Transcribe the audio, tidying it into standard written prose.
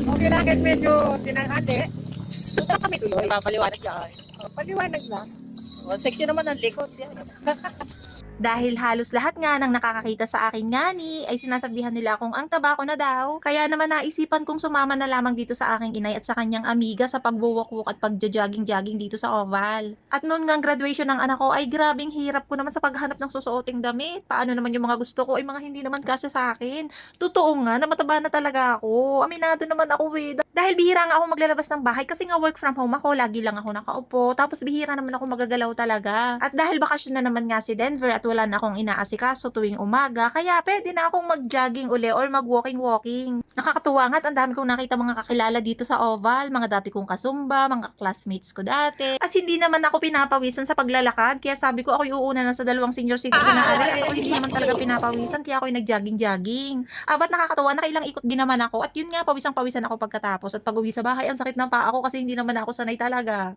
Okay lang kahit medyo tinanghali. Punta kami tuloy. Papaliwanag yan. Paliwanag lang. Oh, sexy naman ang likod. Yan. Dahil halos lahat nga ng nakakakita sa akin ngani ay sinasabihan nila akong ang taba ko na daw. Kaya naman naisipan kong sumama na lamang dito sa aking inay at sa kanyang amiga sa pagbuwak-wak at pagja-jogging-jogging dito sa Oval. At noon nga ang graduation ng anak ko ay grabing hirap ko naman sa paghanap ng susuoting damit. Paano naman yung mga gusto ko ay mga hindi naman kasya sa akin. Totoo nga na mataba na talaga ako. Aminado naman ako dahil bihira nga ako maglalabas ng bahay kasi nga work from home ako. Lagi lang ako nakaupo. Tapos bihira naman ako magagalaw talaga. At dahil bakasyon na naman nga si Denver at wala na akong inaasikaso tuwing umaga, kaya pwede na akong mag-jogging uli or mag-walking-walking. Nakakatuwa nga at ang dami kong nakita mga kakilala dito sa Oval, mga dati kong kasumba, mga classmates ko dati. At hindi naman ako pinapawisan sa paglalakad, kaya sabi ko ako yung uuna na sa dalawang senior citizen na ari. Ako hindi naman talaga pinapawisan, kaya ako yung nag-jogging-jogging. Ba't nakakatuwa, nakailang ikot din naman ako at yun nga, pawisang-pawisan ako pagkatapos at pag uwi sa bahay, ang sakit ng paa ko kasi hindi naman ako sanay talaga.